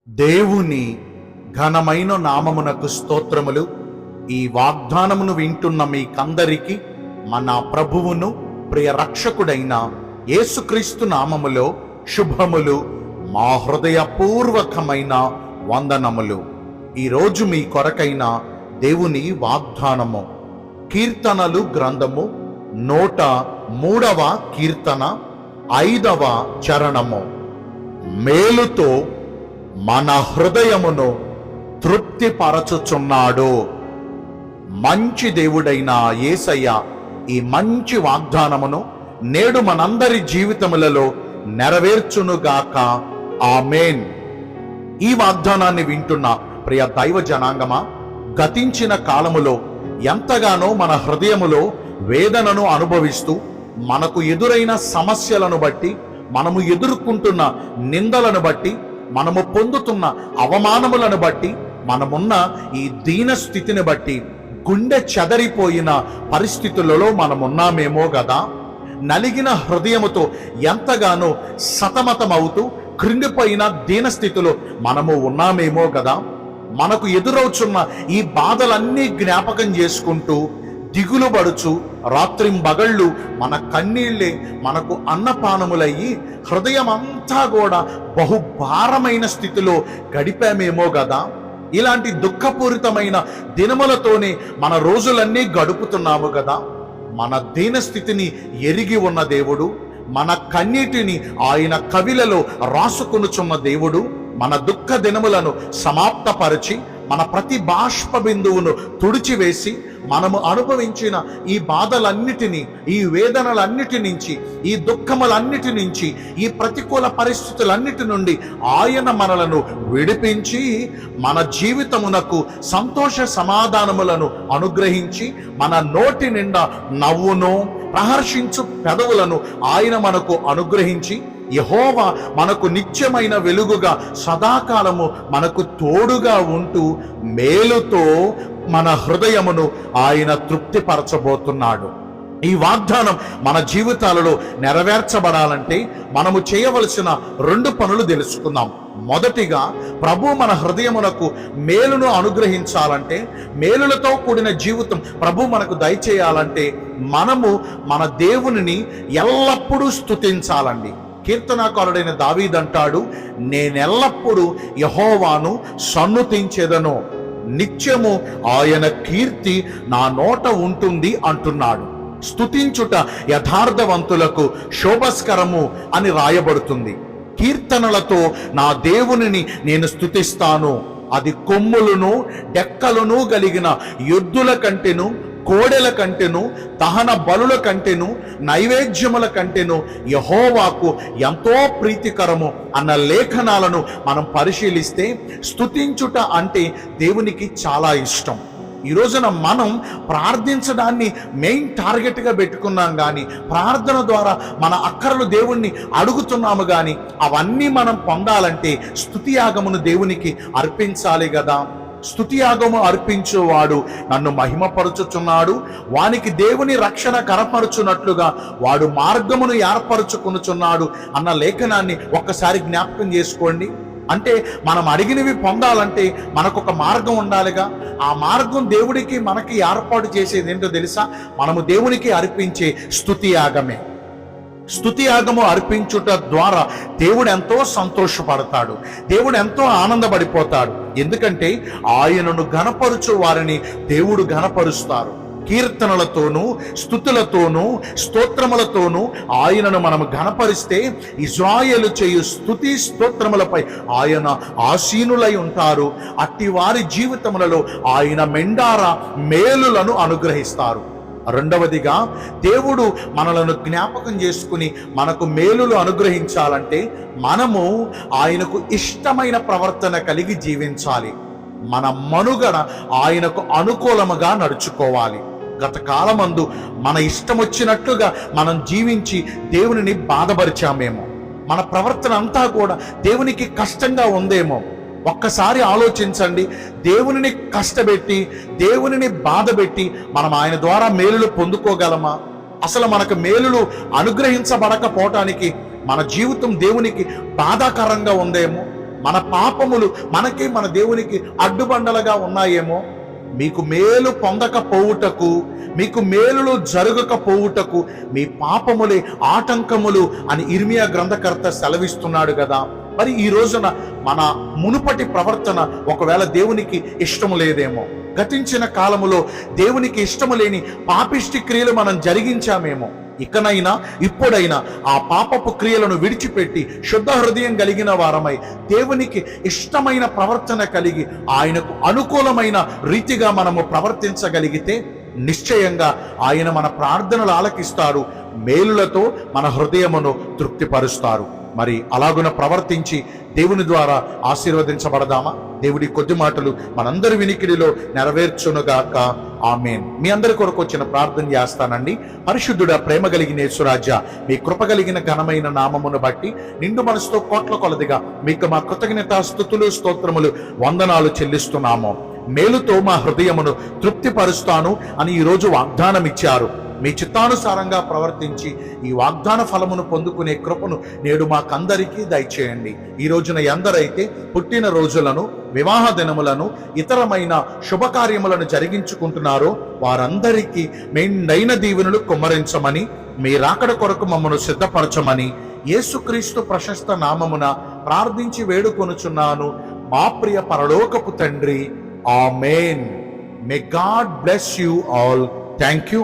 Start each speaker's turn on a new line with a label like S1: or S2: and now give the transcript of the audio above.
S1: దేవుని ఘనమైన నామమునకు స్తోత్రములు. ఈ వాగ్దానమును వింటున్న మీకందరికీ మన ప్రభువును ప్రియ రక్షకుడైన యేసుక్రీస్తు నామములో శుభములు, మా హృదయపూర్వకమైన వందనములు. ఈరోజు మీ కొరకైన దేవుని వాగ్దానము కీర్తనలు గ్రంథము 103వ కీర్తన 5వ చరణము. మేలుతో మన హృదయమును తృప్తిపరచుచున్నాడు. మంచి దేవుడైన యేసయ్య ఈ మంచి వాగ్దానమును నేడు మనందరి జీవితములలో నెరవేర్చునుగాక. ఆమేన్. ఈ వాగ్దానాన్ని వింటున్న ప్రియ దైవ జనాంగమా, గతించిన కాలములో ఎంతగానో మన హృదయములో వేదనను అనుభవిస్తూ మనకు ఎదురైన సమస్యలను బట్టి, మనము ఎదుర్కొంటున్న నిందలను బట్టి, మనము పొందుతున్న అవమానములను బట్టి, మనమున్న ఈ దీన స్థితిని బట్టి గుండె చెదరిపోయిన పరిస్థితులలో మనమున్నామేమో కదా. నలిగిన హృదయముతో ఎంతగానో సతమతమవుతూ కృంగిపోయిన దీన స్థితిలో మనము ఉన్నామేమో కదా. మనకు ఎదురవుచున్న ఈ బాధలన్నీ జ్ఞాపకం చేసుకుంటూ దిగులు పడుచు రాత్రింబగళ్ళు మన కన్నీళ్ళే మనకు అన్నపానములయ్యి హృదయం అంతా కూడా బహుభారమైన స్థితిలో గడిపామేమో కదా. ఇలాంటి దుఃఖపూరితమైన దినములతోనే మన రోజులన్నీ గడుపుతున్నాము కదా. మన దీన స్థితిని ఎరిగి ఉన్న దేవుడు, మన కన్నీటిని ఆయన కవిలలో రాసుకొనుచున్న దేవుడు మన దుఃఖ దినములను సమాప్తపరిచి మన ప్రతి బాష్ప బిందువును తుడిచివేసి మనము అనుభవించిన ఈ బాధలన్నిటినీ, ఈ వేదనలన్నిటి నుంచి, ఈ దుఃఖములన్నిటి నుంచి, ఈ ప్రతికూల పరిస్థితులన్నిటి నుండి ఆయన మనలను విడిపించి మన జీవితమునకు సంతోష సమాధానములను అనుగ్రహించి మన నోటి నిండా నవ్వును, ప్రహర్షించు పెదవులను ఆయన మనకు అనుగ్రహించి యెహోవా మనకు నిత్యమైన వెలుగుగా సదాకాలము మనకు తోడుగా ఉంటూ మేలుతో మన హృదయమును ఆయన తృప్తిపరచబోతున్నాడు. ఈ వాగ్దానం మన జీవితాలలో నెరవేర్చబడాలంటే మనము చేయవలసిన 2 పనులు తెలుసుకుందాం. మొదటిగా, ప్రభు మన హృదయమునకు మేలును అనుగ్రహించాలంటే, మేలులతో కూడిన జీవితం ప్రభు మనకు దయచేయాలంటే మనము మన దేవునిని ఎల్లప్పుడూ స్తుతించాలండి. కీర్తనాకారుడైన దావీదు అంటాడు, నేనెల్లప్పుడూ యెహోవాను సన్నుతించెదను, నిత్యము ఆయన కీర్తి నా నోట ఉంటుంది అంటున్నాడు. స్తుతించుట యథార్థవంతులకు శోభస్కరము అని రాయబడుతుంది. కీర్తనలతో నా దేవునిని నేను స్తుతిస్తాను. అది కొమ్ములను డెక్కలను కలిగిన ఎద్దుల కంటెను, కోడెల కంటెను, దహన బలుల కంటెను, నైవేద్యముల కంటెను యెహోవాకు ఎంతో ప్రీతికరము అన్న లేఖనాలను మనం పరిశీలిస్తే స్తుతించుట అంటే దేవునికి చాలా ఇష్టం. ఈ రోజున మనం ప్రార్థించడాన్ని మెయిన్ టార్గెట్గా పెట్టుకున్నాం, కానీ ప్రార్థన ద్వారా మన అక్కరలు దేవుణ్ణి అడుగుతున్నాము, కానీ అవన్నీ మనం పొందాలంటే స్తుతియాగమును దేవునికి అర్పించాలి కదా. స్తుతియాగము అర్పించువాడు నన్ను మహిమపరుచుచున్నాడు, వానికి దేవుని రక్షణ కనపరుచున్నట్లుగా వాడు మార్గమును ఏర్పరచుకొనుచున్నాడు అన్న లేఖనాన్ని ఒక్కసారి జ్ఞాపకం చేసుకోండి. అంటే మనం అడిగినవి పొందాలంటే మనకొక మార్గం ఉండాలిగా. ఆ మార్గం దేవుడికి మనకి ఏర్పాటు చేసేది ఏంటో తెలుసా? మనము దేవునికి అర్పించే స్తుతియాగమే. స్తుతియాగము అర్పించుట ద్వారా దేవుడు ఎంతో సంతోషపడతాడు, దేవుడు ఎంతో ఆనందపడిపోతాడు. ఎందుకంటే ఆయనను ఘనపరుచు వారిని దేవుడు ఘనపరుస్తారు. కీర్తనలతోనూ, స్తుతులతోనూ, స్తోత్రములతోనూ ఆయనను మనము ఘనపరిస్తే ఇశ్రాయేలు చేయు స్తుతి స్తోత్రములపై ఆయన ఆసీనులై ఉంటారు. అట్టి వారి జీవితములలో ఆయన మెండార మేలులను అనుగ్రహిస్తారు. రెండవదిగా, దేవుడు మనలను జ్ఞాపకం చేసుకుని మనకు మేలులు అనుగ్రహించాలంటే మనము ఆయనకు ఇష్టమైన ప్రవర్తన కలిగి జీవించాలి. మన మనుగడ ఆయనకు అనుకూలముగా నడుచుకోవాలి. గత కాలమందు మన ఇష్టం వచ్చినట్లుగా మనం జీవించి దేవునిని బాధపరిచామేమో, మన ప్రవర్తన అంతా కూడా దేవునికి కష్టంగా ఉందేమో. ఒక్కసారి ఆలోచించండి. దేవునిని కష్టపెట్టి, దేవునిని బాధపెట్టి మనం ఆయన ద్వారా మేలులు పొందుకోగలమా? అసలు మనకు మేలులు అనుగ్రహించబడకపోవటానికి మన జీవితం దేవునికి బాధాకరంగా ఉందేమో. మన పాపములు మనకి మన దేవునికి అడ్డుబండలుగా ఉన్నాయేమో, మీకు మేలు పొందకపోవుటకు, మీకు మేలులు జరగకపోవుటకు మీ పాపములే ఆటంకములు అని ఇర్మియా గ్రంథకర్త సెలవిస్తున్నాడు కదా. మరి ఈ రోజున మన మునుపటి ప్రవర్తన ఒకవేళ దేవునికి ఇష్టము లేదేమో, గతించిన కాలములో దేవునికి ఇష్టము లేని పాపిష్టి క్రియలు మనం జరిగించామేమో, ఇకనైనా ఇప్పుడైనా ఆ పాపపు క్రియలను విడిచిపెట్టి శుద్ధ హృదయం కలిగిన వారమై దేవునికి ఇష్టమైన ప్రవర్తన కలిగి ఆయనకు అనుకూలమైన రీతిగా మనము ప్రవర్తించగలిగితే నిశ్చయంగా ఆయన మన ప్రార్థనలు ఆలకిస్తారు, మేలులతో మన హృదయమును తృప్తిపరుస్తారు. మరి అలాగున ప్రవర్తించి దేవుని ద్వారా ఆశీర్వదించబడదామా? దేవుడి కొద్ది మాటలు మనందరి వినికిడిలో నెరవేర్చునుగాక. ఆమేన్. మీ అందరి కొరకు వచ్చిన ప్రార్థన చేస్తానండి. పరిశుద్ధుడా, ప్రేమ కలిగిన యేసురాజా, మీ కృప కలిగిన ఘనమైన నామమును బట్టి నిండు మనసుతో కోట్ల కొలదిగా మీకు మా కృతజ్ఞత స్తుతులు స్తోత్రములు వందనాలు చెల్లిస్తున్నాము. మేలుతో మా హృదయమును తృప్తిపరుస్తాను అని ఈరోజు వాగ్దానం ఇచ్చారు. మీ చిత్తానుసారంగా ప్రవర్తించి ఈ వాగ్దాన ఫలమును పొందుకునే కృపను నేడు మాకందరికీ దయచేయండి. ఈ రోజున ఎందరైతే పుట్టిన రోజులను, వివాహ దినములను, ఇతరమైన శుభకార్యములను జరిగించుకుంటున్నారో వారందరికీ మెండైన దీవెనలు కుమ్మరించమని, మీ రాకడ కొరకు మమ్మను సిద్ధపరచమని యేసుక్రీస్తు ప్రశస్త నామమున ప్రార్థించి వేడుకొనుచున్నాను మా ప్రియ పరలోకపు తండ్రి. ఆమేన్. May God bless you all. Thank you.